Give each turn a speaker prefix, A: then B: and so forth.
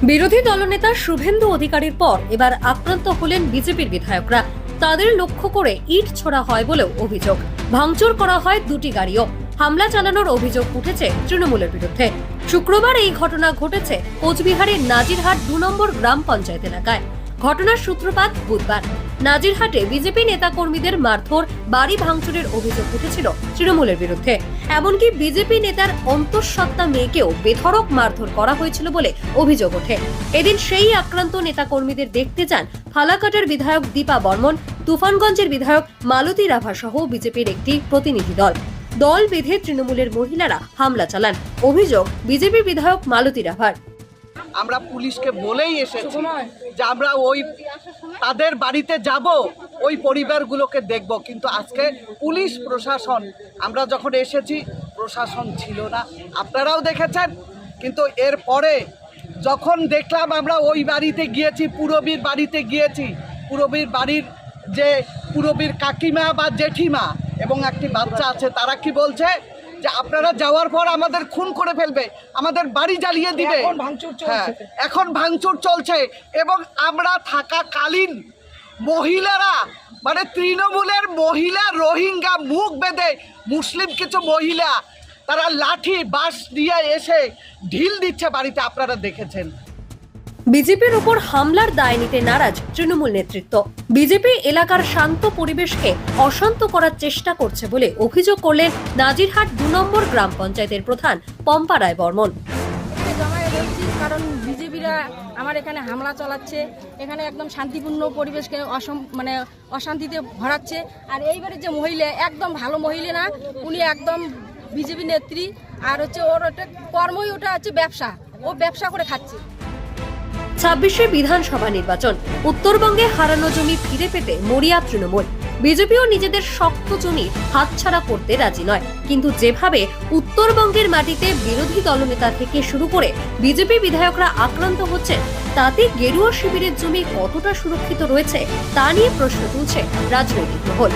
A: বিরোধী দলনেতা শুভেন্দু অধিকারীর পর এবার আক্রান্ত হলেন বিজেপির বিধায়করা। তাদের লক্ষ্য করে ইট ছোড়া হয় বলেও অভিযোগ। ভাঙচুর করা হয় দুটি গাড়িও। হামলা চালানোর অভিযোগ উঠেছে তৃণমূলের বিরুদ্ধে। শুক্রবার এই ঘটনা ঘটেছে কোচবিহারের নাজিরহাট ২ নম্বর গ্রাম পঞ্চায়েত এলাকায়। ঘটনার সূত্রপাত বুধবার। নাজিরহাটে বিজেপি নেতাকর্মীদের মারধর, বাড়ি ভাঙচুরের অভিযোগ উঠেছিল তৃণমূলের বিরুদ্ধে। এমনকি বিজেপি নেতার অন্তঃসত্ত্বা মেয়েকেও বেধড়ক মারধর করা হয়েছিল বলে অভিযোগ ওঠে। এদিন সেই আক্রান্ত নেতাকর্মীদের দেখতে যান ফালাকাটার বিধায়ক দীপা বর্মন, তুফানগঞ্জের বিধায়ক মালতী রাভা সহ বিজেপির একটি প্রতিনিধি দল। দল বেঁধে তৃণমূলের মহিলারা হামলা চালান। অভিযোগ বিজেপি বিধায়ক মালতী রাভার।
B: আমরা পুলিশকে বলেই এসেছি যে আমরা ওই তাদের বাড়িতে যাব, ওই পরিবারগুলোকে দেখব, কিন্তু আজকে পুলিশ প্রশাসন, আমরা যখন এসেছি প্রশাসন ছিল না, আপনারাও দেখেছেন। কিন্তু এরপরে যখন দেখলাম, আমরা ওই বাড়িতে গিয়েছি, পুরবীর বাড়িতে গিয়েছি, পুরবীর বাড়ির যে পুরবীর কাকিমা বা জেঠিমা এবং একটি বাচ্চা আছে, তারা কি বলছে যে আপনারা যাওয়ার পর আমাদের খুন করে ফেলবে, আমাদের বাড়ি জ্বালিয়ে দিবে। হ্যাঁ, এখন ভাঙচুর চলছে। এবং আমরা থাকাকালীন মহিলারা, মানে তৃণমূলের মহিলা, রোহিঙ্গা মুখ বেঁধে মুসলিম কিছু মহিলা, তারা লাঠি বাঁশ দিয়ে এসে ঢিল দিচ্ছে বাড়িতে, আপনারা দেখেছেন।
A: বিজেপির উপর হামলার দায় নিতে নারাজ তৃণমূল নেতৃত্ব। বিজেপি এলাকার শান্ত পরিবেশকে অশান্ত করার চেষ্টা করছে বলে অভিযোগ করলেন নাজিরহাট ২ নম্বর গ্রাম পঞ্চায়েতের প্রধান পম্পা রায় বর্মন।
C: কারণ বিজেপিরা আমার এখানে হামলা চালাচ্ছে, এখানে একদম শান্তিপূর্ণ পরিবেশকে অশান্তিতে ভরাচ্ছে। আর এইবারের যে মহিলা, একদম ভালো মহিলা না, উনি একদম বিজেপি নেত্রী। আর হচ্ছে ওর ওটা কর্মই, ওটা হচ্ছে ব্যবসা, ও ব্যবসা করে খাচ্ছে।
A: ২৬শে বিধানসভা নির্বাচন। উত্তরবঙ্গে হারানো জমি ফিরে পেতে মরিয়া তৃণমূল। বিজেপিও নিজেদের শক্ত জমি হাতছাড়া করতে রাজি নয়, কিন্তু যেভাবে উত্তরবঙ্গের মাটিতে বিরোধী দলনেতা থেকে শুরু করে বিজেপি বিধায়করা আক্রান্ত হচ্ছেন, তাতে গেরুয়া শিবিরের জমি কতটা সুরক্ষিত রয়েছে তা নিয়ে প্রশ্ন তুলছে রাজনৈতিক মহল।